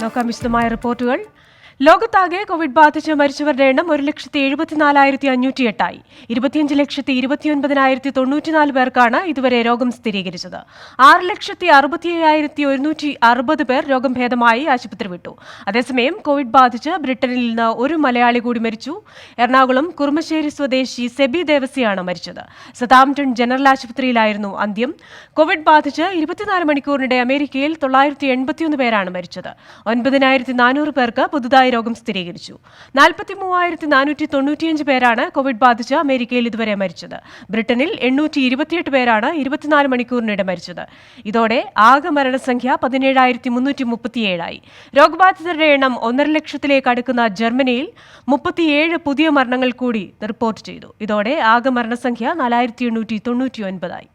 നോക്കാം വിശദമായ റിപ്പോർട്ടുകൾ. ലോകത്താകെ കോവിഡ് ബാധിച്ച് മരിച്ചവരുടെ എണ്ണം 1,74,508 25,29,094 പേർക്കാണ് ഇതുവരെ രോഗം സ്ഥിരീകരിച്ചത്. 6,65,160 പേർ രോഗം ഭേദമായി ആശുപത്രി വിട്ടു. അതേസമയം കോവിഡ് ബാധിച്ച് ബ്രിട്ടനിൽ നിന്ന് ഒരു മലയാളി കൂടി മരിച്ചു. എറണാകുളം കുറുമശ്ശേരി സ്വദേശി സെബി ദേവസിയാണ് മരിച്ചത്. സതാംപ്ടൺ ജനറൽ ആശുപത്രിയിലായിരുന്നു അന്ത്യം. കോവിഡ് ബാധിച്ച് 24 മണിക്കൂറിനിടെ അമേരിക്കയിൽ 981 പേരാണ് മരിച്ചത്. 9,400 പേർക്ക് പുതുതായി രോഗം സ്ഥിരീകരിച്ചു. 43,495 പേരാണ് കോവിഡ് ബാധിച്ച് അമേരിക്കയിൽ ഇതുവരെ മരിച്ചത്. ബ്രിട്ടനിൽ 828 പേരാണ് 24 മണിക്കൂറിനിടെ മരിച്ചത്. ഇതോടെ ആകെ മരണസംഖ്യ 17,337 രോഗബാധിതരുടെ എണ്ണം 1.5 ലക്ഷത്തിലേക്ക് അടുക്കുന്ന ജർമ്മനിയിൽ 37 പുതിയ മരണങ്ങൾ കൂടി റിപ്പോർട്ട് ചെയ്തു. ഇതോടെ ആകെ മരണസംഖ്യ 4,899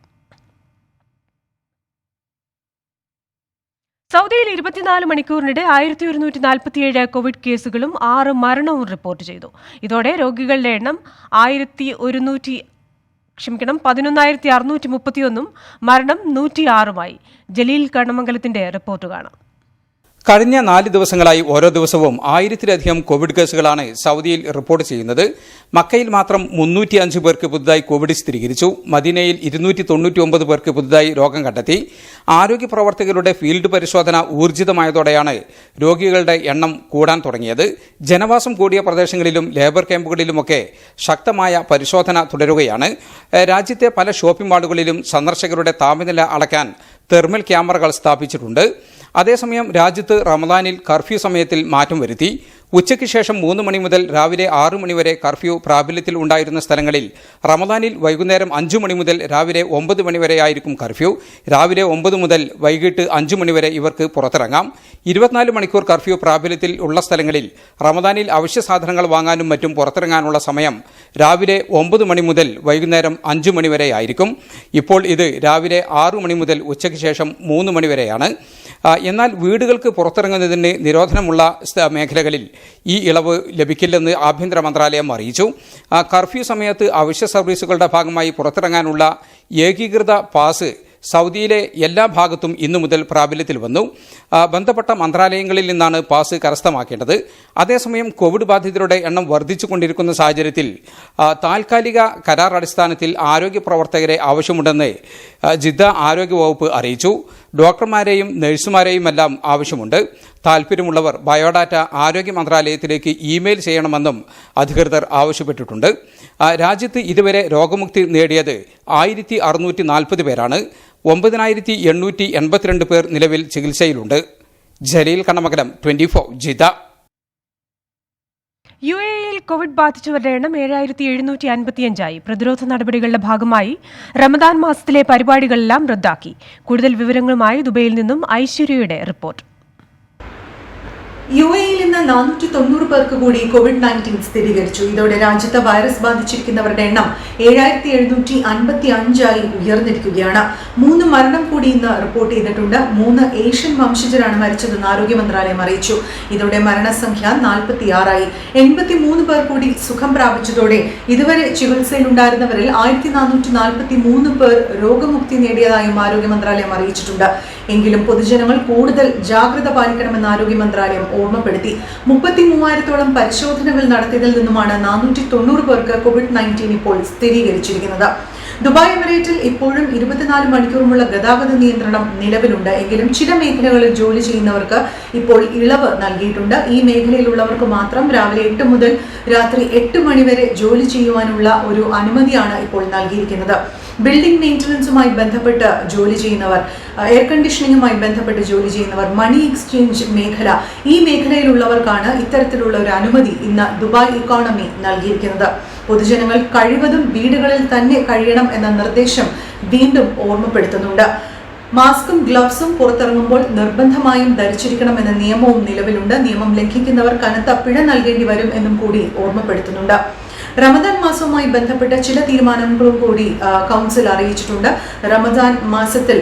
സൗദിയിൽ 24 മണിക്കൂറിനിടെ 1,147 കോവിഡ് കേസുകളും 6 മരണവും റിപ്പോർട്ട് ചെയ്തു. ഇതോടെ രോഗികളുടെ എണ്ണം 11,631 മരണം 106 ജലീൽ കണ്ണമംഗലത്തിന്റെ റിപ്പോർട്ട് കാണാം. കഴിഞ്ഞ 4 ദിവസങ്ങളായി ഓരോ ദിവസവും 1000-ലധികം കോവിഡ് കേസുകളാണ് സൗദിയിൽ റിപ്പോർട്ട് ചെയ്യുന്നത്. മക്കയിൽ മാത്രം 305 പേർക്ക് പുതുതായി കോവിഡ് സ്ഥിരീകരിച്ചു. മദീനയിൽ 299 പേർക്ക് പുതുതായി രോഗം കണ്ടെത്തി. ആരോഗ്യ പ്രവർത്തകരുടെ ഫീൽഡ് പരിശോധന ഊർജിതമായതോടെയാണ് രോഗികളുടെ എണ്ണം കൂടാൻ തുടങ്ങിയത്. ജനവാസം കൂടിയ പ്രദേശങ്ങളിലും ലേബർ ക്യാമ്പുകളിലുമൊക്കെ ശക്തമായ പരിശോധന തുടരുകയാണ്. രാജ്യത്തെ പല ഷോപ്പിംഗ് മാളുകളിലും സന്ദർശകരുടെ താപനില അളക്കാൻ തെർമൽ ക്യാമറകൾ സ്ഥാപിച്ചിട്ടുണ്ട്. അതേസമയം രാജ്യത്ത് റമദാനിൽ കർഫ്യൂ സമയത്തിൽ മാറ്റം വരുത്തി. ഉച്ചയ്ക്ക് ശേഷം 3 മണി മുതൽ രാവിലെ 6 മണി വരെ കർഫ്യൂ പ്രാബല്യത്തിൽ ഉണ്ടായിരുന്ന സ്ഥലങ്ങളിൽ റമദാനിൽ വൈകുന്നേരം 5 മണി മുതൽ രാവിലെ 9 മണി വരെയായിരിക്കും കർഫ്യൂ. രാവിലെ 9 മുതൽ വൈകിട്ട് 5 മണി വരെ ഇവർക്ക് പുറത്തിറങ്ങാം. 24 മണിക്കൂർ കർഫ്യൂ പ്രാബല്യത്തിൽ ഉള്ള സ്ഥലങ്ങളിൽ റമദാനിൽ അവശ്യ സാധനങ്ങൾ വാങ്ങാനും മറ്റും പുറത്തിറങ്ങാനുള്ള സമയം രാവിലെ 9 മണി മുതൽ വൈകുന്നേരം 5 മണി വരെയായിരിക്കും. ഇപ്പോൾ ഇത് രാവിലെ 6 മണി മുതൽ ഉച്ചയ്ക്ക് ശേഷം 3 മണി വരെയാണ്. എന്നാൽ വീടുകൾക്ക് പുറത്തിറങ്ങുന്നതിന് നിരോധനമുള്ള മേഖലകളിൽ ഈ ഇളവ് ലഭിക്കില്ലെന്ന് ആഭ്യന്തര മന്ത്രാലയം അറിയിച്ചു. കർഫ്യൂ സമയത്ത് അവശ്യ സർവീസുകളുടെ ഭാഗമായി പുറത്തിറങ്ങാനുള്ള ഏകീകൃത പാസ് സൗദിയിലെ എല്ലാ ഭാഗത്തും ഇന്നു മുതൽ പ്രാബല്യത്തിൽ വന്നു. ബന്ധപ്പെട്ട മന്ത്രാലയങ്ങളിൽ നിന്നാണ് പാസ് കരസ്ഥമാക്കേണ്ടത്. അതേസമയം കോവിഡ് ബാധിതരുടെ എണ്ണം വർദ്ധിച്ചുകൊണ്ടിരിക്കുന്ന സാഹചര്യത്തിൽ താൽക്കാലിക കരാർ അടിസ്ഥാനത്തിൽ ആരോഗ്യ പ്രവർത്തകരെ ആവശ്യമുണ്ടെന്ന് ജിദ്ദ ആരോഗ്യവകുപ്പ് അറിയിച്ചു. ഡോക്ടർമാരെയും നഴ്സുമാരെയുമെല്ലാം ആവശ്യമുണ്ട്. താൽപ്പര്യമുള്ളവർ ബയോഡാറ്റ ആരോഗ്യ മന്ത്രാലയത്തിലേക്ക് ഇമെയിൽ ചെയ്യണമെന്നും അധികൃതർ ആവശ്യപ്പെട്ടിട്ടുണ്ട്. രാജ്യത്ത് ഇതുവരെ രോഗമുക്തി നേടിയത് 1,640 പേരാണ്. 9,882 പേർ നിലവിൽ ചികിത്സയിലുണ്ട്. ജലീൽ കണ്ണമംഗലം, 24 ജിദ്ദ. UAEയിൽ കോവിഡ് ബാധിച്ചവരുടെ എണ്ണം 7,755 പ്രതിരോധ നടപടികളുടെ ഭാഗമായി റമദാൻ മാസത്തിലെ പരിപാടികളെല്ലാം റദ്ദാക്കി. കൂടുതൽ വിവരങ്ങളുമായി ദുബൈയിൽ നിന്നും ഐശ്വര്യയുടെ റിപ്പോർട്ട്. UAEയിൽ നിന്ന് 490 പേർക്ക് കൂടി COVID-19 സ്ഥിരീകരിച്ചു. ഇതോടെ രാജ്യത്ത് വൈറസ് ബാധിച്ചിരിക്കുന്നവരുടെ എണ്ണം 7,755 ഉയർന്നിരിക്കുകയാണ്. 3 മരണം കൂടി ഇന്ന് റിപ്പോർട്ട് ചെയ്തിട്ടുണ്ട്. 3 ഏഷ്യൻ വംശജരാണ് മരിച്ചതെന്ന് ആരോഗ്യ മന്ത്രാലയം അറിയിച്ചു. ഇതോടെ മരണസംഖ്യ 46 83 പേർ കൂടി സുഖം പ്രാപിച്ചതോടെ ഇതുവരെ ചികിത്സയിലുണ്ടായിരുന്നവരിൽ 1,443 പേർ രോഗമുക്തി നേടിയതായും ആരോഗ്യ മന്ത്രാലയം അറിയിച്ചിട്ടുണ്ട്. എങ്കിലും പൊതുജനങ്ങൾ കൂടുതൽ ജാഗ്രത പാലിക്കണമെന്ന് ആരോഗ്യ മന്ത്രാലയം ഓർമ്മപ്പെടുത്തി. 33,000-ഓളം പരിശോധനകൾ നടത്തിയതിൽ നിന്നുമാണ് 490 പേർക്ക് COVID-19 ഇപ്പോൾ സ്ഥിരീകരിച്ചിരിക്കുന്നത്. ദുബായ് എമിറേറ്റിൽ ഇപ്പോഴും 24 മണിക്കൂറുമുള്ള ഗതാഗത നിയന്ത്രണം നിലവിലുണ്ട്. എങ്കിലും ചില മേഖലകളിൽ ജോലി ചെയ്യുന്നവർക്ക് ഇപ്പോൾ ഇളവ് നൽകിയിട്ടുണ്ട്. ഈ മേഖലയിലുള്ളവർക്ക് മാത്രം രാവിലെ 8 മുതൽ രാത്രി 8 മണി വരെ ജോലി ചെയ്യുവാനുള്ള ഒരു അനുമതിയാണ് ഇപ്പോൾ നൽകിയിരിക്കുന്നത്. ബിൽഡിംഗ് മെയിൻ്റനൻസുമായി ബന്ധപ്പെട്ട് ജോലി ചെയ്യുന്നവർ, എയർ കണ്ടീഷനിങ്ങുമായി ബന്ധപ്പെട്ട് ജോലി ചെയ്യുന്നവർ, മണി എക്സ്ചേഞ്ച് മേഖല, ഈ മേഖലയിലുള്ളവർക്കാണ് ഇത്തരത്തിലുള്ള ഒരു അനുമതി ഇന്ന് ദുബായ് ഇക്കോണമി നൽകിയിരിക്കുന്നത്. പൊതുജനങ്ങൾ കഴിവതും വീടുകളിൽ തന്നെ കഴിയണം എന്ന നിർദ്ദേശം വീണ്ടും ഓർമ്മപ്പെടുത്തുന്നുണ്ട്. മാസ്കും ഗ്ലൗസും പുറത്തിറങ്ങുമ്പോൾ നിർബന്ധമായും ധരിച്ചിരിക്കണമെന്ന നിയമവും നിലവിലുണ്ട്. നിയമം ലംഘിക്കുന്നവർ കനത്ത പിഴ നൽകേണ്ടി വരും എന്നും കൂടി ഓർമ്മപ്പെടുത്തുന്നുണ്ട്. റമദാൻ മാസവുമായി ബന്ധപ്പെട്ട ചില തീരുമാനങ്ങളും കൂടി കൗൺസിൽ അറിയിച്ചിട്ടുണ്ട്. റമദാൻ മാസത്തിൽ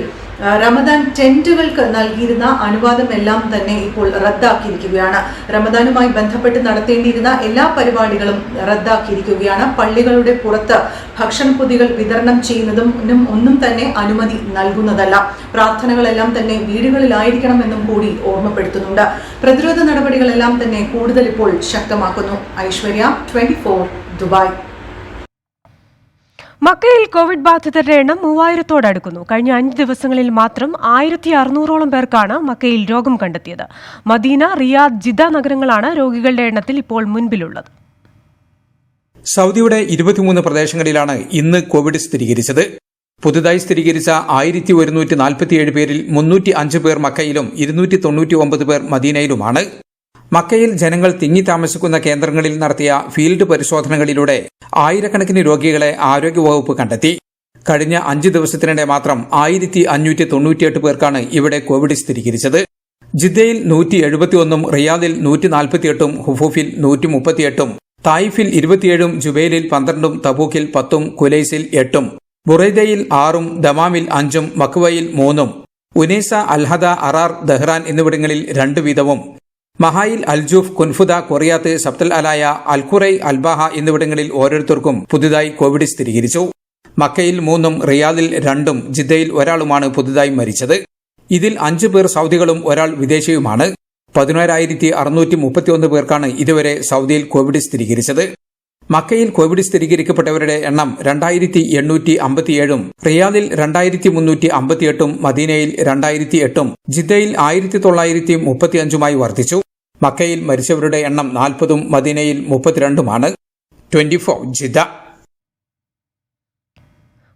റമദാൻ ടെന്റുകൾക്ക് നൽകിയിരുന്ന അനുവാദമെല്ലാം തന്നെ ഇപ്പോൾ റദ്ദാക്കിയിരിക്കുകയാണ്. റമദാനുമായി ബന്ധപ്പെട്ട് നടത്തേണ്ടിയിരുന്ന എല്ലാ പരിപാടികളും റദ്ദാക്കിയിരിക്കുകയാണ്. പള്ളികളുടെ പുറത്ത് ഭക്ഷണപ്പൊതികൾ വിതരണം ചെയ്യുന്നതും ഒന്നും തന്നെ അനുമതി നൽകുന്നതല്ല. പ്രാർത്ഥനകളെല്ലാം തന്നെ വീടുകളിലായിരിക്കണമെന്നും കൂടി ഓർമ്മപ്പെടുത്തുന്നുണ്ട്. പ്രതിരോധ നടപടികളെല്ലാം തന്നെ കൂടുതൽ ഇപ്പോൾ ശക്തമാക്കുന്നു. ഐശ്വര്യ, 24 ദുബായ്. മക്കയിൽ കോവിഡ് ബാധിതരുടെ എണ്ണം 3000-ഓട് അടുക്കുന്നു. കഴിഞ്ഞ 5 ദിവസങ്ങളിൽ മാത്രം 1600-ഓളം പേർക്കാണ് മക്കയിൽ രോഗം കണ്ടെത്തിയത്. മദീന, റിയാദ്, ജിദ്ദ നഗരങ്ങളാണ് രോഗികളുടെ എണ്ണത്തിൽ ഇപ്പോൾ മുൻപിലുള്ളത്. സൗദിയുടെ 23 പ്രദേശങ്ങളിലാണ് ഇന്ന് കോവിഡ് സ്ഥിരീകരിച്ചത്. പുതുതായി സ്ഥിരീകരിച്ച 1147 പേരിൽ 305 പേർ മക്കയിലും 299 പേർ മദീനയിലുമാണ്. മക്കയിൽ ജനങ്ങൾ തിങ്ങി താമസിക്കുന്ന കേന്ദ്രങ്ങളിൽ നടത്തിയ ഫീൽഡ് പരിശോധനകളിലൂടെ ആയിരക്കണക്കിന് രോഗികളെ ആരോഗ്യവകുപ്പ് കണ്ടെത്തി. കഴിഞ്ഞ 5 ദിവസത്തിനിടെ മാത്രം 1598 പേർക്കാണ് ഇവിടെ കോവിഡ് സ്ഥിരീകരിച്ചത്. ജിദ്ദയിൽ 171, റിയാദിൽ 148, ഹുഫൂഫിൽ 138, തായിഫിൽ 27, ജുബൈലിൽ 12, തബൂക്കിൽ 10, കുലൈസിൽ 8, ബുറൈദയിൽ 6, ദമാമിൽ 5, മക്വയിൽ 3, ഉനൈസ, അൽഹദ, അറാർ, ദഹ്റാൻ എന്നിവിടങ്ങളിൽ 2 വീതവും, മഹായിൽ, അൽജൂഫ്, കുൻഫുദ, കൊറിയാത്ത്, സബ്തൽ അലായ, അൽഖുറൈ, അൽബാഹ എന്നിവിടങ്ങളിൽ ഓരോരുത്തർക്കും പുതുതായി കോവിഡ് സ്ഥിരീകരിച്ചു. മക്കയിൽ 3, റിയാദിൽ 2, ജിദ്ദയിൽ 1 പുതുതായി മരിച്ചത്. ഇതിൽ 5 പേർ സൗദികളും 1 വിദേശിയുമാണ്. 11631 പേർക്കാണ് ഇതുവരെ സൗദിയിൽ കോവിഡ് സ്ഥിരീകരിച്ചത്. മക്കയിൽ കോവിഡ് സ്ഥിരീകരിക്കപ്പെട്ടവരുടെ എണ്ണം 2857, റിയാദിൽ 2358, മദീനയിൽ 2008, ജിദ്ദയിൽ 1935 വർദ്ധിച്ചു. മക്കയിൽ മരിച്ചവരുടെ എണ്ണം 40, മദീനയിൽ 32. 24 ജിദ്ദ.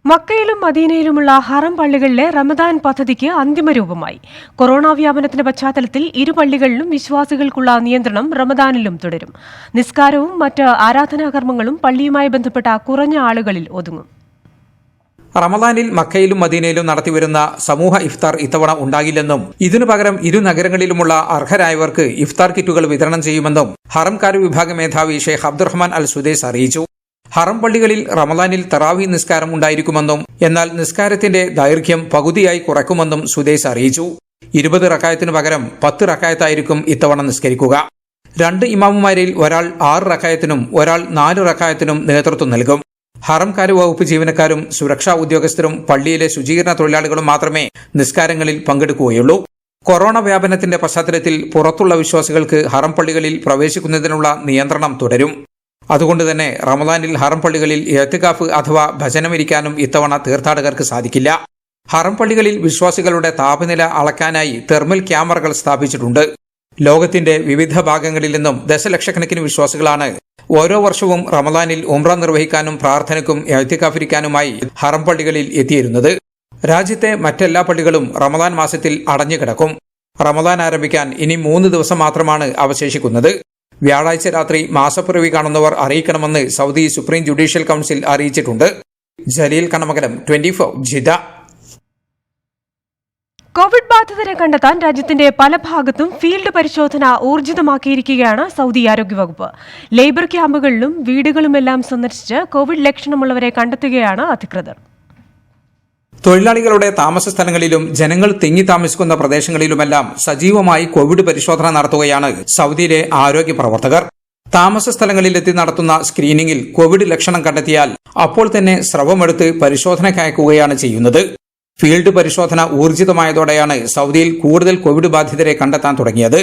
മക്കയിലും മദീനയിലുമുള്ള ഹറം പള്ളികളിലെ റമദാൻ പദ്ധതിക്ക് അന്തിമ രൂപമായി. കൊറോണ വ്യാപനത്തിന്റെ പശ്ചാത്തലത്തിൽ ഇരു പള്ളികളിലും വിശ്വാസികൾക്കുള്ള നിയന്ത്രണം റമദാനിലും തുടരും. നിസ്കാരവും മറ്റ് ആരാധനാകർമ്മങ്ങളും പള്ളിയുമായി ബന്ധപ്പെട്ട കുറഞ്ഞ ആളുകളിൽ ഒതുങ്ങും. റമദാനിൽ മക്കയിലും മദീനയിലും നടത്തിവരുന്ന സമൂഹ ഇഫ്താർ ഇത്തവണ ഉണ്ടാകില്ലെന്നും ഇതിനു പകരം ഇരു നഗരങ്ങളിലുമുള്ള അർഹരായവർക്ക് ഇഫ്താർ കിറ്റുകൾ വിതരണം ചെയ്യുമെന്നും ഹറം കാര്യ വിഭാഗ മേധാവി ഷെയ്ഖ് അബ്ദുറഹ്മാൻ അൽ സുദൈസ് അറിയിച്ചു. ഹറം പള്ളികളിൽ റമദാനിൽ തറാവി നിസ്കാരം ഉണ്ടായിരിക്കുമെന്നും എന്നാൽ നിസ്കാരത്തിന്റെ ദൈർഘ്യം പകുതിയായി കുറയ്ക്കുമെന്നും സുദൈസ് അറിയിച്ചു. 20 റക്കായത്തിനു പകരം 10 റക്കായത്തായിരിക്കും ഇത്തവണ നിസ്കരിക്കുക. 2 ഇമാമുമാരിൽ ഒരാൾ 6 റക്കായത്തിനും ഒരാൾ 4 റക്കായത്തിനും നേതൃത്വം നൽകും. ഹറം കാര്യവകുപ്പ് ജീവനക്കാരും സുരക്ഷാ ഉദ്യോഗസ്ഥരും പള്ളിയിലെ ശുചീകരണ തൊഴിലാളികളും മാത്രമേ നിസ്കാരങ്ങളിൽ പങ്കെടുക്കുകയുള്ളൂ. കൊറോണ വ്യാപനത്തിന്റെ പശ്ചാത്തലത്തിൽ പുറത്തുള്ള വിശ്വാസികൾക്ക് ഹറം പള്ളികളിൽ പ്രവേശിക്കുന്നതിനുള്ള നിയന്ത്രണം തുടരും. അതുകൊണ്ട് തന്നെ റമദാനിൽ ഹറം പള്ളികളിൽ ഇഅ്തികാഫ് അഥവാ ഭജനമിരിക്കാനും ഇത്തവണ തീർത്ഥാടകർക്ക് സാധിക്കില്ല. ഹറം പള്ളികളിൽ വിശ്വാസികളുടെ താപനില അളക്കാനായി തെർമൽ ക്യാമറകൾ സ്ഥാപിച്ചിട്ടുണ്ട്. ലോകത്തിന്റെ വിവിധ ഭാഗങ്ങളിൽ നിന്നും ദശലക്ഷക്കണക്കിന് വിശ്വാസികളാണ് ഓരോ വർഷവും റമദാനിൽ ഉംറ നിർവഹിക്കാനും പ്രാർത്ഥനയ്ക്കും ഇഅ്തികാഫിരിക്കാനുമായി ഹറം പള്ളികളിൽ എത്തിയിരുന്നത്. രാജ്യത്തെ മറ്റെല്ലാ പള്ളികളും റമദാൻ മാസത്തിൽ അടഞ്ഞുകിടക്കും. റമദാൻ ആരംഭിക്കാൻ ഇനി 3 ദിവസം മാത്രമാണ് അവശേഷിക്കുന്നത്. വ്യാഴാഴ്ച രാത്രി മാസപ്പിറവി കാണുന്നവർ അറിയിക്കണമെന്ന് സൗദി സുപ്രീം ജുഡീഷ്യൽ കൌൺസിൽ അറിയിച്ചിട്ടുണ്ട്. ജലീൽ കണ്ണമംഗലം, 24 ജിദ്ദ. കോവിഡ് ബാധിതരെ കണ്ടെത്താൻ രാജ്യത്തിന്റെ പല ഭാഗത്തും ഫീൽഡ് പരിശോധന ഊർജിതമാക്കിയിരിക്കുകയാണ് സൗദി ആരോഗ്യവകുപ്പ്. ലേബർ ക്യാമ്പുകളിലും വീടുകളുമെല്ലാം സന്ദർശിച്ച് കോവിഡ് ലക്ഷണമുള്ളവരെ കണ്ടെത്തുകയാണ് അധികൃതർ. തൊഴിലാളികളുടെ താമസ സ്ഥലങ്ങളിലും ജനങ്ങൾ തിങ്ങി താമസിക്കുന്ന പ്രദേശങ്ങളിലുമെല്ലാം സജീവമായി കോവിഡ് പരിശോധന നടത്തുകയാണ് സൗദിയിലെ ആരോഗ്യ പ്രവർത്തകർ. താമസ സ്ഥലങ്ങളിലെത്തി നടത്തുന്ന സ്ക്രീനിംഗിൽ കോവിഡ് ലക്ഷണം കണ്ടെത്തിയാൽ അപ്പോൾ തന്നെ സ്രവമെടുത്ത് പരിശോധനയ്ക്കയക്കുകയാണ് ചെയ്യുന്നത്. ഫീൽഡ് പരിശോധന ഊർജിതമായതോടെയാണ് സൗദിയിൽ കൂടുതൽ കോവിഡ് ബാധിതരെ കണ്ടെത്താൻ തുടങ്ങിയത്.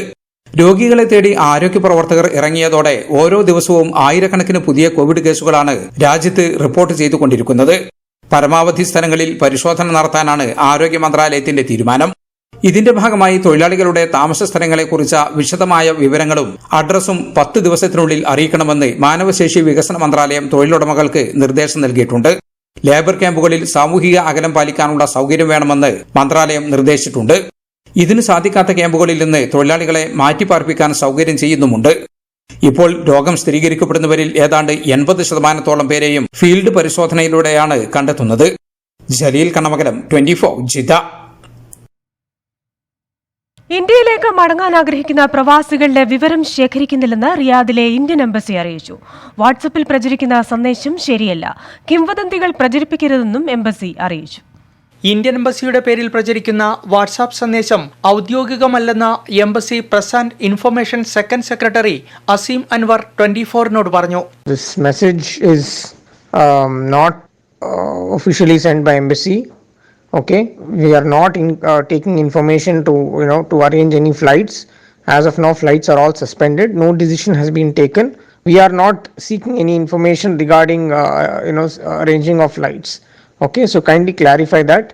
രോഗികളെ തേടി ആരോഗ്യ പ്രവർത്തകർ ഇറങ്ങിയതോടെ ഓരോ ദിവസവും ആയിരക്കണക്കിന് പുതിയ കോവിഡ് കേസുകളാണ് രാജ്യത്ത് റിപ്പോർട്ട് ചെയ്തുകൊണ്ടിരിക്കുന്നത്. പരമാവധി സ്ഥലങ്ങളിൽ പരിശോധന നടത്താനാണ് ആരോഗ്യ മന്ത്രാലയത്തിന്റെ തീരുമാനം. ഇതിന്റെ ഭാഗമായി തൊഴിലാളികളുടെ താമസ സ്ഥലങ്ങളെക്കുറിച്ച വിശദമായ വിവരങ്ങളും അഡ്രസ്സും 10 ദിവസത്തിനുള്ളിൽ അറിയിക്കണമെന്ന് മാനവശേഷി വികസന മന്ത്രാലയം തൊഴിലുടമകൾക്ക് നിർദ്ദേശം നൽകിയിട്ടുണ്ട്. ലേബർ ക്യാമ്പുകളിൽ സാമൂഹിക അകലം പാലിക്കാനുള്ള സൗകര്യം വേണമെന്ന് മന്ത്രാലയം നിർദ്ദേശിച്ചിട്ടുണ്ട്. ഇതിന് സാധിക്കാത്ത ക്യാമ്പുകളിൽ നിന്ന് തൊഴിലാളികളെ മാറ്റിപ്പാർപ്പിക്കാൻ സൗകര്യം ചെയ്യുന്നുമുണ്ട്. ഇപ്പോൾ രോഗം സ്ഥിരീകരിക്കപ്പെടുന്നവരിൽ ഏതാണ്ട് 80% പേരെയും ഫീൽഡ് പരിശോധനയിലൂടെയാണ് കണ്ടെത്തുന്നത്. ജലീൽ കണ്ണമംഗലം, 24 ജിദ്ദ. ഇന്ത്യയിലേക്ക് മടങ്ങാൻ ആഗ്രഹിക്കുന്ന പ്രവാസികളുടെ വിവരം ശേഖരിക്കുന്നില്ലെന്ന് റിയാദിലെ ഇന്ത്യൻ എംബസി അറിയിച്ചു. വാട്സപ്പിൽ പ്രചരിക്കുന്ന സന്ദേശം ശരിയല്ല. കിംവദന്തികൾ പ്രചരിപ്പിക്കരുതെന്നും എംബസി അറിയിച്ചു. ഇന്ത്യൻ എംബസിയുടെ പേരിൽ പ്രചരിക്കുന്ന വാട്സാപ്പ് സന്ദേശം ഔദ്യോഗികമല്ലെന്ന് embassy press and information second secretary Aseem Anwar 24-നോട് പറഞ്ഞു. This message is not officially sent by embassy. Okay, we are not taking information to arrange any flights. As of now, flights are all suspended. No decision has been taken. We are not seeking any information regarding arranging of flights. Okay, so kindly clarify that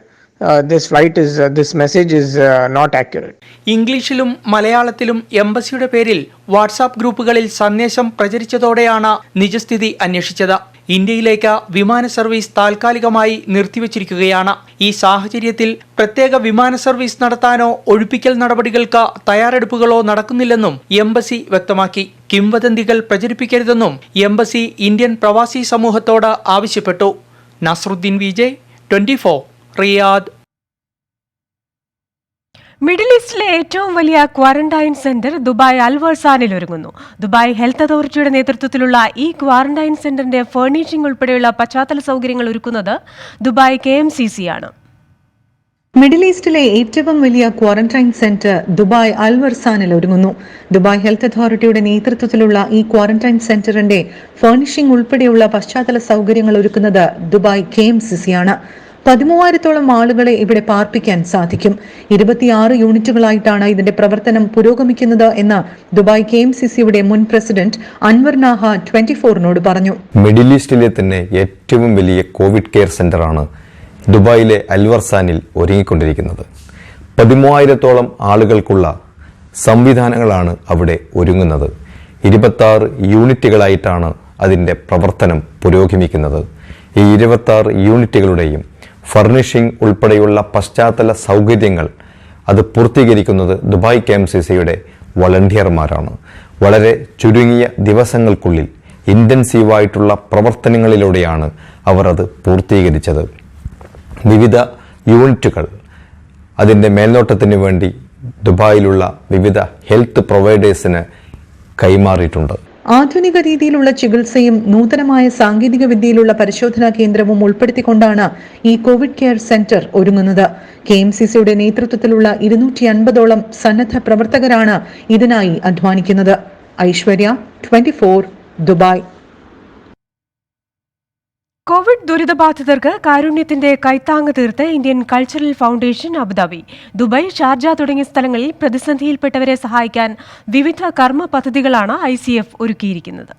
this message is not accurate. ഇംഗ്ലീഷിലും മലയാളത്തിലും എംബസിയുടെ പേരിൽ WhatsApp ഗ്രൂപ്പുകളിൽ സന്ദേശം പ്രചരിച്ചതോടെയാണ് നിജസ്ഥിതി അന്വേഷിച്ചത്. ഇന്ത്യയിലേക്ക് വിമാന service താൽക്കാലികമായി നിർത്തിവച്ചിരിക്കുകയാണ്. ഈ സാഹചര്യത്തിൽ പ്രത്യേക വിമാന സർവീസ് നടത്താനോ ഒഴിപ്പിക്കൽ നടപടികൾക്ക് തയ്യാറെടുപ്പുകളോ നടക്കുന്നില്ലെന്നും എംബസി വ്യക്തമാക്കി. കിംവദന്തികൾ പ്രചരിപ്പിക്കരുതെന്നും എംബസി ഇന്ത്യൻ പ്രവാസി സമൂഹത്തോട് ആവശ്യപ്പെട്ടു. നസ്രുദ്ദീൻ വിജയ്, 24, റിയാദ്. മിഡിൽ ഈസ്റ്റിലെ ഏറ്റവും വലിയ ക്വാറന്റൈൻ സെന്റർ ദുബായ് അൽവർസാനിൽ ഒരുങ്ങുന്നു. ദുബായ് ഹെൽത്ത് അതോറിറ്റിയുടെ നേതൃത്വത്തിലുള്ള ഈ ക്വാറന്റൈൻ സെന്ററിന്റെ ഫർണിഷിംഗ് ഉൾപ്പെടെയുള്ള പശ്ചാത്തല സൗകര്യങ്ങൾ ഒരുക്കുന്നത് ദുബായ് KMCC ആണ്. മിഡിൽ ഈസ്റ്റിലെ ഏറ്റവും വലിയ ക്വാറന്റൈൻ സെന്റർ ദുബായ് അൽവർസാനിൽ ഒരുങ്ങുന്നു. ദുബായ് ഹെൽത്ത് അതോറിറ്റിയുടെ നേതൃത്വത്തിലുള്ള ഈ ക്വാറന്റൈൻ സെന്ററിന്റെ ഫർണിഷിംഗ് ഉൾപ്പെടെയുള്ള പശ്ചാത്തല സൗകര്യങ്ങൾ ഒരുക്കുന്നത് ദുബായ് KMCC ആണ്. 13,000-ഓളം ആളുകളെ ഇവിടെ പാർപ്പിക്കാൻ സാധിക്കും. 26 യൂണിറ്റുകളായിട്ടാണ് ഇതിന്റെ പ്രവർത്തനം പുരോഗമിക്കുന്നത് എന്ന് ദുബായ് KMCCയുടെ മുൻ പ്രസിഡന്റ് അൻവർ നാഹ 24-നോട് പറഞ്ഞു. മിഡിൽ ഈസ്റ്റിലെ തന്നെ ഏറ്റവും വലിയ കോവിഡ് കെയർ സെന്ററാണ് ദുബായിലെ അൽവർസാനിൽ ഒരുങ്ങിക്കൊണ്ടിരിക്കുന്നത്. 13,000-ഓളം ആളുകൾക്കുള്ള സംവിധാനങ്ങളാണ് അവിടെ ഒരുങ്ങുന്നത്. 26 യൂണിറ്റുകളായിട്ടാണ് അതിൻ്റെ പ്രവർത്തനം പുരോഗമിക്കുന്നത്. ഈ 26 യൂണിറ്റുകളുടെയും ഫർണിഷിംഗ് ഉൾപ്പെടെയുള്ള പശ്ചാത്തല സൗകര്യങ്ങൾ അത് പൂർത്തീകരിക്കുന്നത് ദുബായ് KMCCയുടെ വളണ്ടിയർമാരാണ്. വളരെ ചുരുങ്ങിയ ദിവസങ്ങൾക്കുള്ളിൽ ഇൻറ്റൻസീവായിട്ടുള്ള പ്രവർത്തനങ്ങളിലൂടെയാണ് അവർ അത് പൂർത്തീകരിച്ചത്. വിവിധ യൂണിറ്റുകൾ അതിൻ്റെ മേൽനോട്ടത്തിന് വേണ്ടി ദുബായിലുള്ള വിവിധ ഹെൽത്ത് പ്രൊവൈഡേഴ്സിന് കൈമാറിയിട്ടുണ്ട്. ആധുനിക രീതിയിലുള്ള ചികിത്സയും നൂതനമായ സാങ്കേതിക വിദ്യയിലുള്ള പരിശോധനാ കേന്ദ്രവും ഉൾപ്പെടുത്തിക്കൊണ്ടാണ് ഈ കോവിഡ് കെയർ സെന്റർ ഒരുങ്ങുന്നത്. KMCCയുടെ നേതൃത്വത്തിലുള്ള 250-ഓളം സന്നദ്ധ പ്രവർത്തകരാണ് ഇതിനായി അധ്വാനിക്കുന്നത്. ഐശ്വര്യ, 24, ദുബായ്. കോവിഡ് ദുരിതബാധിതർക്ക് കാരുണ്യത്തിന്റെ കൈത്താങ്ങ് തീർത്ത് Indian cultural foundation Abu Dhabi. Dubai, Sharjah തുടങ്ങിയ സ്ഥലങ്ങളിൽ പ്രതിസന്ധിയിൽപ്പെട്ടവരെ സഹായിക്കാൻ വിവിധ കർമ്മ പദ്ധതികളാണ് ICF ഒരുക്കിയിരിക്കുന്നത്.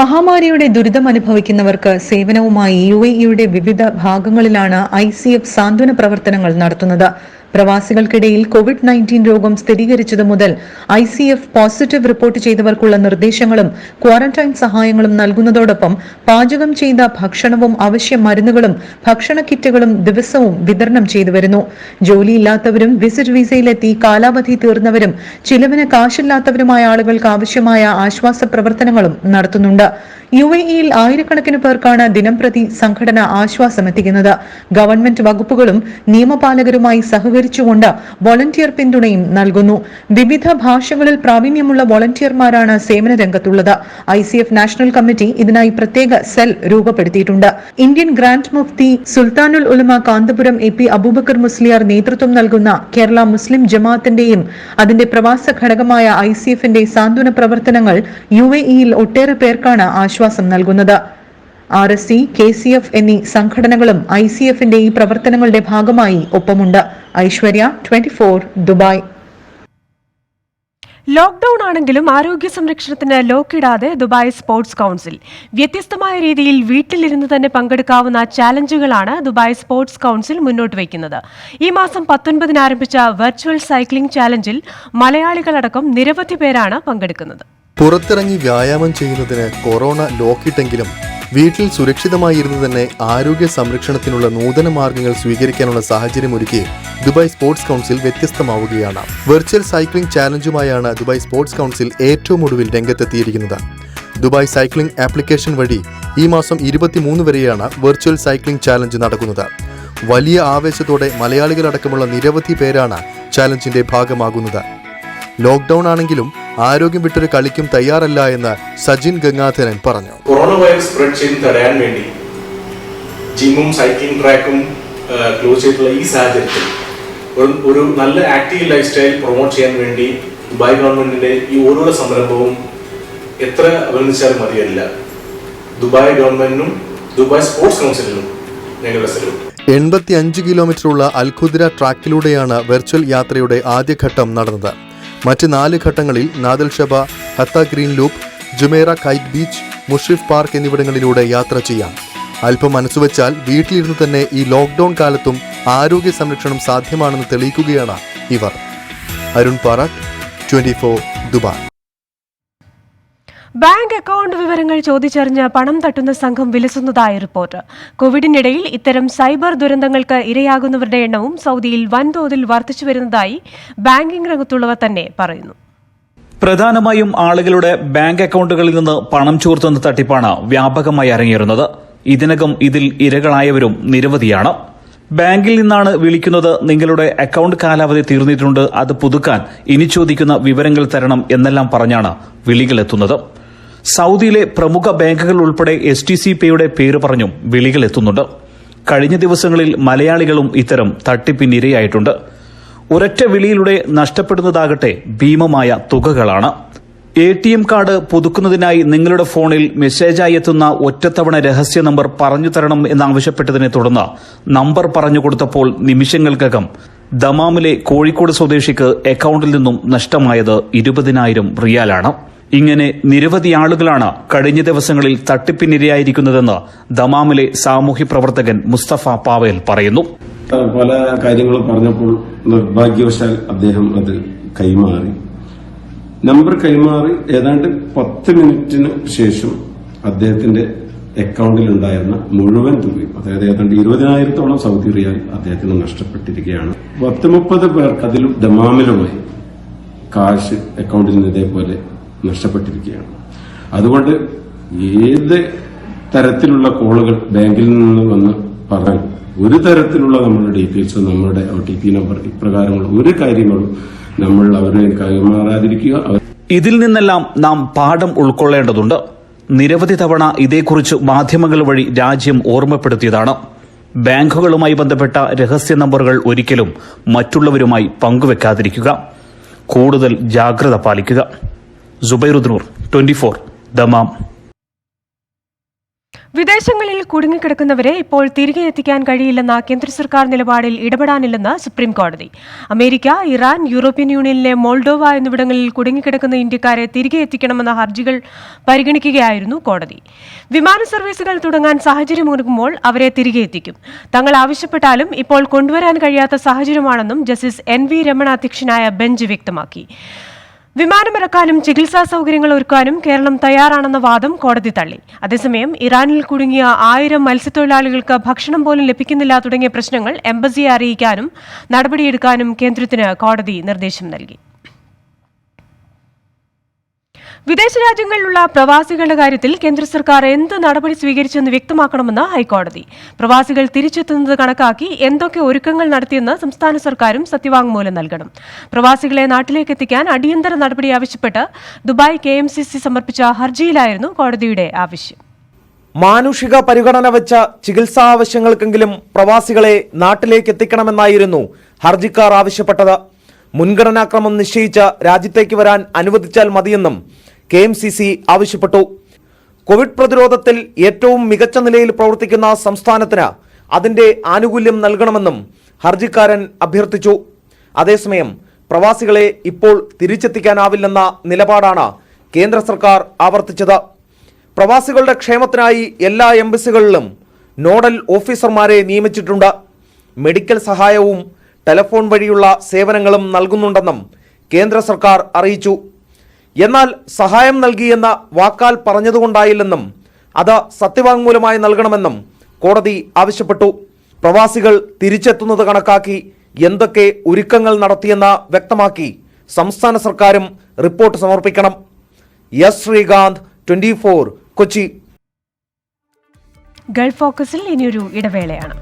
മഹാമാരിയുടെ ദുരിതം അനുഭവിക്കുന്നവർക്ക് സേവനവുമായി UAEയുടെ വിവിധ ഭാഗങ്ങളിലാണ് ICF സാന്ത്വന പ്രവർത്തനങ്ങൾ നടത്തുന്നത്. പ്രവാസികൾക്കിടയിൽ COVID-19 രോഗം സ്ഥിരീകരിച്ചതു മുതൽ ICF പോസിറ്റീവ് റിപ്പോർട്ട് ചെയ്തവർക്കുള്ള നിർദ്ദേശങ്ങളും ക്വാറന്റൈൻ സഹായങ്ങളും നൽകുന്നതോടൊപ്പം പാചകം ചെയ്ത ഭക്ഷണവും അവശ്യ മരുന്നുകളും ഭക്ഷണ കിറ്റുകളും ദിവസവും വിതരണം ചെയ്തു വരുന്നു. ജോലിയില്ലാത്തവരും വിസിറ്റ് വിസയിലെത്തി കാലാവധി തീർന്നവരും ചിലവിന് കാശില്ലാത്തവരുമായ ആളുകൾക്ക് ആവശ്യമായ ആശ്വാസ പ്രവർത്തനങ്ങളും നടത്തുന്നുണ്ട്. UAEയിൽ ആയിരക്കണക്കിന് പേർക്കാണ് ദിനംപ്രതി സംഘടന ആശ്വാസം എത്തിക്കുന്നത്. ഗവൺമെന്റ് വകുപ്പുകളും നിയമപാലകരുമായി സഹകരിച്ചുകൊണ്ട് വോളണ്ടിയർ പിന്തുണയും നൽകുന്നു. വിവിധ ഭാഷകളിൽ പ്രാവീണ്യമുള്ള വോളണ്ടിയർമാരാണ് സേവന രംഗത്തുള്ളത്. ICF നാഷണൽ കമ്മിറ്റി ഇതിനായി പ്രത്യേക സെൽ രൂപപ്പെടുത്തിയിട്ടുണ്ട്. ഇന്ത്യൻ ഗ്രാൻഡ് മുഫ്തി സുൽത്താനുൽ ഉലമ കാന്തപുരം AP അബൂബക്കർ മുസ്ലിയാർ നേതൃത്വം നൽകുന്ന കേരള മുസ്ലിം ജമാഅത്തിന്റെയും അതിന്റെ പ്രവാസ ഘടകമായ ICFന്റെ സാന്ത്വന പ്രവർത്തനങ്ങൾ UAEയിൽ ഒട്ടേറെ പേർക്കാണ് ആശ്വാസം നൽകുന്നത്. RSC, KCF എന്നീ സംഘടനകളും ICFന്റെ ഈ പ്രവർത്തനങ്ങളുടെ ഭാഗമായി ഒപ്പമുണ്ട്. ഐശ്വര്യ, 24, ദുബായ്. ലോക്ക്ഡൌൺ ആണെങ്കിലും ആരോഗ്യ സംരക്ഷണത്തിന് ലോക്കിടാതെ ദുബായ് സ്പോർട്സ് കൌൺസിൽ. വ്യത്യസ്തമായ രീതിയിൽ വീട്ടിലിരുന്ന് തന്നെ പങ്കെടുക്കാവുന്ന ചാലഞ്ചുകളാണ് ദുബായ് സ്പോർട്സ് കൌൺസിൽ മുന്നോട്ട് വയ്ക്കുന്നത്. ഈ മാസം 19-ന് ആരംഭിച്ച വെർച്വൽ സൈക്ലിംഗ് ചാലഞ്ചിൽ മലയാളികളടക്കം നിരവധി പേരാണ് പങ്കെടുക്കുന്നത്. പുറത്തിറങ്ങി വ്യായാമം ചെയ്യുന്നതിന് കൊറോണ ലോക്കിട്ടെങ്കിലും വീട്ടിൽ സുരക്ഷിതമായിരുന്നു തന്നെ ആരോഗ്യ സംരക്ഷണത്തിനുള്ള നൂതന മാർഗങ്ങൾ സ്വീകരിക്കാനുള്ള സാഹചര്യമൊരുക്കി ദുബായ് സ്പോർട്സ് കൗൺസിൽ വ്യത്യസ്തമാവുകയാണ്. വെർച്വൽ സൈക്ലിംഗ് ചാലഞ്ചുമായാണ് ദുബായ് സ്പോർട്സ് കൗൺസിൽ ഏറ്റവും ഒടുവിൽ രംഗത്തെത്തിയിരിക്കുന്നത്. ദുബായ് സൈക്ലിംഗ് ആപ്ലിക്കേഷൻ വഴി ഈ മാസം 23 വരെയാണ് വെർച്വൽ സൈക്ലിംഗ് ചാലഞ്ച് നടക്കുന്നത്. വലിയ ആവേശത്തോടെ മലയാളികളടക്കമുള്ള നിരവധി പേരാണ് ചാലഞ്ചിന്റെ ഭാഗമാകുന്നത്. ലോക്ക്ഡൌൺ ആണെങ്കിലും ആരോഗ്യം വിട്ടൊരു കളിക്കും തയ്യാറല്ല എന്ന് സജിൻ ഗംഗാധരൻ പറഞ്ഞു. കൊറോണ വൈറസ് സ്പ്രെഡ് ചെയ്ത് തടയാൻ വേണ്ടി ജിമ്മും സൈക്ലിംഗ് ട്രാക്കും ക്ലോസ് ചെയ്തിട്ടുള്ള ഈ സാഹചര്യത്തിൽ ഒരു നല്ല ആക്റ്റീവ് ലൈഫ് സ്റ്റൈൽ പ്രൊമോട്ട് ചെയ്യാൻ വേണ്ടി ദുബായ് ഗവൺമെന്റിന്റെ ഈ ഓരോ സംരംഭവും എത്ര അഭിനന്ദിച്ചാലും മതിയല്ല. ദുബായ് ഗവൺമെന്റിനും ദുബായ് സ്പോർട്സ് കൗൺസിലിനും ഞങ്ങളുടെ സല്യൂട്ട്. 85 കിലോമീറ്ററുള്ള അൽഖുദ്ര ട്രാക്കിലൂടെയാണ് വെർച്വൽ യാത്രയുടെ ആദ്യഘട്ടം നടന്നത്. മറ്റ് 4 ഘട്ടങ്ങളിൽ Nad Al Sheba, Hatta green loop, Jumeirah kite beach, Mushrif park എന്നിവിടങ്ങളിലൂടെ യാത്ര ചെയ്യാം. അല്പം മനസ്സുവെച്ചാൽ വീട്ടിലിരുന്ന് തന്നെ ഈ ലോക്ക്ഡൌൺ കാലത്തും ആരോഗ്യ സംരക്ഷണം സാധ്യമാണെന്ന് തെളിയിക്കുകയാണ് ഇവർ. Arun Parattu, 24 Dubai. Bank account വിവരങ്ങൾ ചോദിച്ചറിഞ്ഞ് പണം തട്ടുന്ന സംഘം വിലസുന്നതായി റിപ്പോർട്ട്. കോവിഡിനിടയിൽ ഇത്തരം സൈബർ ദുരന്തങ്ങൾക്ക് ഇരയാകുന്നവരുടെ എണ്ണവും സൗദിയിൽ വൻതോതിൽ വർദ്ധിച്ചു വരുന്നതായി ബാങ്കിംഗ് രംഗത്തുള്ളവർ തന്നെ പറയുന്നു. പ്രധാനമായും ആളുകളുടെ ബാങ്ക് അക്കൗണ്ടുകളിൽ നിന്ന് പണം ചോർത്തുന്ന തട്ടിപ്പാണ് വ്യാപകമായി അരങ്ങേറുന്നത്. ഇതിനകം ഇതിൽ ഇരകളായവരും നിരവധിയാണ്. ബാങ്കിൽ നിന്നാണ് വിളിക്കുന്നത്, നിങ്ങളുടെ അക്കൗണ്ട് കാലാവധി തീർന്നിട്ടുണ്ട്, അത് പുതുക്കാൻ ഇനി ചോദിക്കുന്ന വിവരങ്ങൾ തരണം എന്നെല്ലാം പറഞ്ഞാണ് വിളികളെത്തുന്നത്. സൗദിയിലെ പ്രമുഖ ബാങ്കുകൾ ഉൾപ്പെടെ STCPയുടെ പേര് പറഞ്ഞും വിളികളെത്തുന്നുണ്ട്. കഴിഞ്ഞ ദിവസങ്ങളിൽ മലയാളികളും ഇത്തരം തട്ടിപ്പിനിരയായിട്ടുണ്ട്. ഒരൊറ്റ വിളിയിലൂടെ നഷ്ടപ്പെടുന്നതാകട്ടെ ഭീമമായ തുകകളാണ്. ATM കാർഡ് പുതുക്കുന്നതിനായി നിങ്ങളുടെ ഫോണിൽ മെസ്സേജായി എത്തുന്ന ഒറ്റത്തവണ രഹസ്യ നമ്പർ പറഞ്ഞു തരണം എന്നാവശ്യപ്പെട്ടതിനെ തുടർന്ന് നമ്പർ പറഞ്ഞു കൊടുത്തപ്പോൾ നിമിഷങ്ങൾക്കകം ദമാമിലെ കോഴിക്കോട് സ്വദേശിക്ക് അക്കൗണ്ടിൽ നിന്നും നഷ്ടമായത് 20,000 റിയാലാണ്. ഇങ്ങനെ നിരവധി ആളുകളാണ് കഴിഞ്ഞ ദിവസങ്ങളിൽ തട്ടിപ്പിനിരയായിരിക്കുന്നതെന്ന് ദമാമിലെ സാമൂഹ്യ പ്രവർത്തകൻ മുസ്തഫ പാവേൽ പറയുന്നു. പല കാര്യങ്ങളും പറഞ്ഞപ്പോൾ നിർഭാഗ്യവശാൽ അദ്ദേഹം അത് കൈമാറി. നമ്പർ കൈമാറി ഏതാണ്ട് 10 മിനിറ്റിന് ശേഷം അദ്ദേഹത്തിന്റെ അക്കൗണ്ടിൽ ഉണ്ടായിരുന്ന മുഴുവൻ തുകയും, അതായത് ഏതാണ്ട് 20,000-ഓളം സൗദി റിയാൽ അദ്ദേഹത്തിന് നഷ്ടപ്പെട്ടിരിക്കുകയാണ്. 30 പേർക്ക് അതിലും ദമാമിലുമായി കാശ് അക്കൗണ്ടിൽ നിന്ന് ഇതേപോലെ നഷ്ടപ്പെട്ടിരിക്കുകയാണ്. അതുകൊണ്ട് ഏത് തരത്തിലുള്ള കോളുകൾ ബാങ്കിൽ നിന്ന് വന്ന് പറഞ്ഞാൽ ഒരു തരത്തിലുള്ള നമ്മുടെ ഡീറ്റെയിൽസ്, നമ്മുടെ OTP നമ്പർ ഇപ്രകാരമുള്ള ഒരു കാര്യങ്ങളും നമ്മൾ അവരെ കൈമാറാതിരിക്കുക. ഇതിൽ നിന്നെല്ലാം നാം പാഠം ഉൾക്കൊള്ളേണ്ടതുണ്ട്. നിരവധി തവണ ഇതേക്കുറിച്ച് മാധ്യമങ്ങൾ വഴി രാജ്യം ഓർമ്മപ്പെടുത്തിയതാണ്. ബാങ്കുകളുമായി ബന്ധപ്പെട്ട രഹസ്യ നമ്പറുകൾ ഒരിക്കലും മറ്റുള്ളവരുമായി പങ്കുവെക്കാതിരിക്കുക. കൂടുതൽ ജാഗ്രത പാലിക്കുക. സുബൈറുദ്ദൂർ, 24 ദമാം. വിദേശങ്ങളിൽ കുടുങ്ങിക്കിടക്കുന്നവരെ ഇപ്പോൾ തിരികെ എത്തിക്കാൻ കഴിയില്ലെന്ന കേന്ദ്ര സർക്കാർ നിലപാടിൽ ഇടപെടാനില്ലെന്ന് സുപ്രീം കോടതി. അമേരിക്ക, ഇറാൻ, യൂറോപ്യൻ യൂണിയനിലെ മോൾഡോവ എന്നിവിടങ്ങളിൽ കുടുങ്ങിക്കിടക്കുന്ന ഇന്ത്യക്കാരെ തിരികെ എത്തിക്കണമെന്ന ഹർജികൾ പരിഗണിക്കുകയായിരുന്നു കോടതി. വിമാന സർവീസുകൾ തുടങ്ങാൻ സാഹചര്യമൊരുങ്ങുമ്പോൾ അവരെ തിരികെ എത്തിക്കും. തങ്ങൾ ആവശ്യപ്പെട്ടാലും ഇപ്പോൾ കൊണ്ടുവരാൻ കഴിയാത്ത സാഹചര്യമാണെന്നും ജസ്റ്റിസ് NV രമണ അധ്യക്ഷനായ ബെഞ്ച് വ്യക്തമാക്കി. വിമാനമിറക്കാനും ചികിത്സാ സൌകര്യങ്ങൾ ഒരുക്കാനും കേരളം തയ്യാറാണെന്ന വാദം കോടതി തള്ളി. അതേസമയം ഇറാനിൽ കുടുങ്ങിയ 1000 മത്സ്യത്തൊഴിലാളികൾക്ക് ഭക്ഷണം പോലും ലഭിക്കുന്നില്ല തുടങ്ങിയ പ്രശ്നങ്ങൾ എംബസിയെ അറിയിക്കാനും നടപടിയെടുക്കാനും കേന്ദ്രത്തിന് കോടതി നിർദ്ദേശം നൽകി. വിദേശ രാജ്യങ്ങളിലുള്ള പ്രവാസികളുടെ കാര്യത്തിൽ കേന്ദ്ര സർക്കാർ എന്ത് നടപടി സ്വീകരിച്ചെന്ന് വ്യക്തമാക്കണമെന്ന് ഹൈക്കോടതി. പ്രവാസികൾ തിരിച്ചെത്തുന്നത് കണക്കാക്കി എന്തൊക്കെ ഒരുക്കങ്ങൾ നടത്തിയെന്ന് സംസ്ഥാന സർക്കാരും സത്യവാങ്മൂലം നൽകണം. പ്രവാസികളെ നാട്ടിലേക്ക് എത്തിക്കാൻ അടിയന്തര നടപടി ആവശ്യപ്പെട്ട് ദുബായ് KMCC സമർപ്പിച്ച ഹർജിയിലായിരുന്നു കോടതിയുടെ ആവശ്യം. മാനുഷിക പരിഗണന വെച്ച ചികിത്സാ ആവശ്യങ്ങൾക്കെങ്കിലും പ്രവാസികളെ നാട്ടിലേക്ക് എത്തിക്കണമെന്നായിരുന്നു ഹർജിക്കാർ ആവശ്യപ്പെട്ടത്. മുൻഗണനാക്രമം നിശ്ചയിച്ച രാജ്യത്തേക്ക് വരാൻ അനുവദിച്ചാൽ മതിയെന്നും KMCC ആവശ്യപ്പെട്ടു. കോവിഡ് പ്രതിരോധത്തിൽ ഏറ്റവും മികച്ച നിലയിൽ പ്രവർത്തിക്കുന്ന സംസ്ഥാനത്തിന് അതിന്റെ ആനുകൂല്യം നൽകണമെന്നും ഹർജിക്കാരൻ അഭ്യർത്ഥിച്ചു. അതേസമയം പ്രവാസികളെ ഇപ്പോൾ തിരിച്ചെത്തിക്കാനാവില്ലെന്ന നിലപാടാണ് കേന്ദ്ര സർക്കാർ ആവർത്തിച്ചത്. പ്രവാസികളുടെ ക്ഷേമത്തിനായി എല്ലാ എംബസികളിലും നോഡൽ ഓഫീസർമാരെ നിയമിച്ചിട്ടുണ്ട്. മെഡിക്കൽ സഹായവും ടെലിഫോൺ വഴിയുള്ള സേവനങ്ങളും നൽകുന്നുണ്ടെന്നും കേന്ദ്ര സർക്കാർ അറിയിച്ചു. എന്നാൽ സഹായം നൽകിയെന്ന വാക്കാൽ പറഞ്ഞതുകൊണ്ടായില്ലെന്നും അത് സത്യവാങ്മൂലമായി നൽകണമെന്നും കോടതി ആവശ്യപ്പെട്ടു. പ്രവാസികൾ തിരിച്ചെത്തുന്നത് കണക്കാക്കി എന്തൊക്കെ ഒരുക്കങ്ങൾ നടത്തിയെന്ന് വ്യക്തമാക്കി സംസ്ഥാന സർക്കാരും റിപ്പോർട്ട് സമർപ്പിക്കണം. എസ് ശ്രീകാന്ത്, 24 കൊച്ചി. ഗൾഫ് ഫോക്കസിൽ ഇനിയൊരു ഇടവേളയാണ്.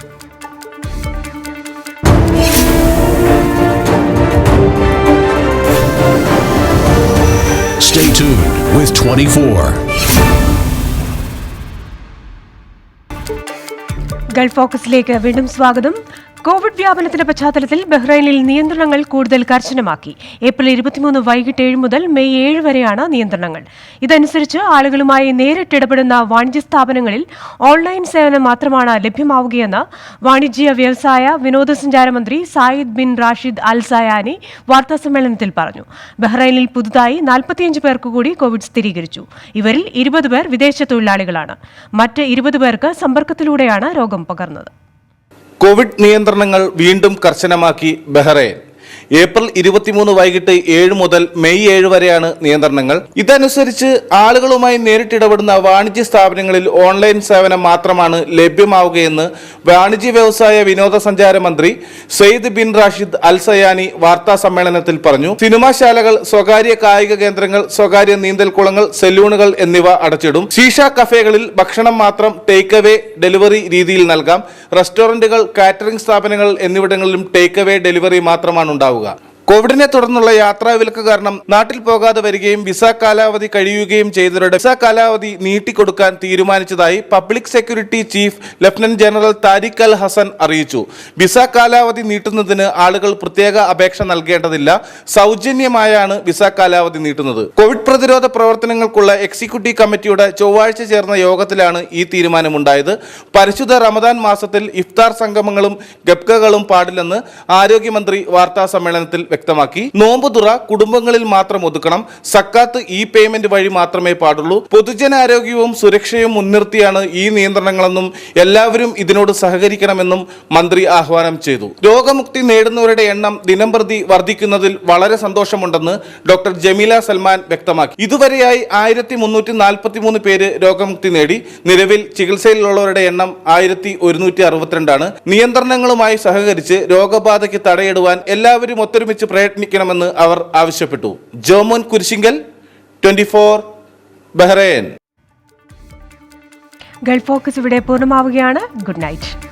Stay tuned with 24. ഗൾഫ് ഫോക്കസിലേക്ക് വീണ്ടും സ്വാഗതം. കോവിഡ് വ്യാപനത്തിന്റെ പശ്ചാത്തലത്തിൽ ബഹ്റൈനിൽ നിയന്ത്രണങ്ങൾ കൂടുതൽ കർശനമാക്കി. ഏപ്രിൽ 23 വൈകിട്ട് 7 മുതൽ മെയ് 7 വരെയാണ് നിയന്ത്രണങ്ങൾ. ഇതനുസരിച്ച് ആളുകളുമായി നേരിട്ടിടപെടുന്ന വാണിജ്യ സ്ഥാപനങ്ങളിൽ ഓൺലൈൻ സേവനം മാത്രമാണ് ലഭ്യമാവുകയെന്ന് വാണിജ്യ വ്യവസായ വിനോദസഞ്ചാര മന്ത്രി സായിദ് ബിൻ റാഷിദ് അൽ സയാനി വാർത്താസമ്മേളനത്തിൽ പറഞ്ഞു. ബഹ്റൈനിൽ പുതുതായി 45 പേർക്ക് കൂടി കോവിഡ് സ്ഥിരീകരിച്ചു. ഇവരിൽ 20 പേർ വിദേശ തൊഴിലാളികളാണ്. മറ്റ് 20 പേർക്ക് സമ്പർക്കത്തിലൂടെയാണ് രോഗം പകർന്നത്. കോവിഡ് നിയന്ത്രണങ്ങൾ വീണ്ടും കർശനമാക്കി ബഹ്റൈൻ. ഏപ്രിൽ 23 വൈകിട്ട് 7 മുതൽ മെയ് 7 വരെയാണ് നിയന്ത്രണങ്ങൾ. ഇതനുസരിച്ച് ആളുകളുമായി നേരിട്ടിടപെടുന്ന വാണിജ്യ സ്ഥാപനങ്ങളിൽ ഓൺലൈൻ സേവനം മാത്രമാണ് ലഭ്യമാവുകയെന്ന് വാണിജ്യ വ്യവസായ വിനോദസഞ്ചാര മന്ത്രി സയ്യിദ് ബിൻ റാഷിദ് അൽ സയാനി വാർത്താ സമ്മേളനത്തിൽ പറഞ്ഞു. സിനിമാശാലകൾ, സ്വകാര്യ കായിക കേന്ദ്രങ്ങൾ, സ്വകാര്യ നീന്തൽക്കുളങ്ങൾ, സെലൂണുകൾ എന്നിവ അടച്ചിടും. ശീഷ കഫേകളിൽ ഭക്ഷണം മാത്രം ടേക്ക് അവേ ഡെലിവറി രീതിയിൽ നൽകാം. റെസ്റ്റോറന്റുകൾ, കാറ്ററിംഗ് സ്ഥാപനങ്ങൾ എന്നിവിടങ്ങളിലും ടേക്ക് അവേ ഡെലിവറി മാത്രമാണ് ഉണ്ടാവുക. കോവിഡിനെ തുടർന്നുള്ള യാത്രാവിലക്ക് കാരണം നാട്ടിൽ പോകാതെ വരികയും വിസ കാലാവധി കഴിയുകയും ചെയ്തവരുടെ വിസ കാലാവധി നീട്ടിക്കൊടുക്കാൻ തീരുമാനിച്ചതായി public security chief lieutenant general Tariq Al Hasan അറിയിച്ചു. വിസ കാലാവധി നീട്ടുന്നതിന് ആളുകൾ പ്രത്യേക അപേക്ഷ നൽകേണ്ടതില്ല. സൗജന്യമായാണ് വിസ കാലാവധി നീട്ടുന്നത്. കോവിഡ് പ്രതിരോധ പ്രവർത്തനങ്ങൾക്കുള്ള എക്സിക്യൂട്ടീവ് കമ്മിറ്റിയുടെ ചൊവ്വാഴ്ച ചേർന്ന യോഗത്തിലാണ് ഈ തീരുമാനമുണ്ടായത്. പരിശുദ്ധ റമദാൻ മാസത്തിൽ ഇഫ്താർ സംഗമങ്ങളും ഗബ്കകളും പാടില്ലെന്ന് ആരോഗ്യമന്ത്രി വാർത്താ സമ്മേളനത്തിൽ വ്യക്തമാക്കി. നോമ്പുതുറ കുടുംബങ്ങളിൽ മാത്രം ഒതുക്കണം. സക്കാത്ത് ഇ പേയ്മെന്റ് വഴി മാത്രമേ പാടുള്ളൂ. പൊതുജനാരോഗ്യവും സുരക്ഷയും മുൻനിർത്തിയാണ് ഈ നിയന്ത്രണങ്ങളെന്നും എല്ലാവരും ഇതിനോട് സഹകരിക്കണമെന്നും മന്ത്രി ആഹ്വാനം ചെയ്തു. രോഗമുക്തി നേടുന്നവരുടെ എണ്ണം ദിനംപ്രതി വർദ്ധിക്കുന്നതിൽ വളരെ സന്തോഷമുണ്ടെന്ന് ഡോക്ടർ ജമീല സൽമാൻ വ്യക്തമാക്കി. ഇതുവരെയായി 1343 പേര് രോഗമുക്തി നേടി. നിലവിൽ ചികിത്സയിലുള്ളവരുടെ എണ്ണം 1162 ആണ്. നിയന്ത്രണങ്ങളുമായി സഹകരിച്ച് രോഗബാധയ്ക്ക് തടയിടുവാൻ എല്ലാവരും ഒത്തൊരുമിച്ച് പ്രയത്നിക്കണമെന്ന് അവർ ആവശ്യപ്പെട്ടു. Jomon Kurisinkal, 24 Bahrain. Gulf focus ഇവിടെ പൂർണ്ണമാവുകയാണ്. Good night.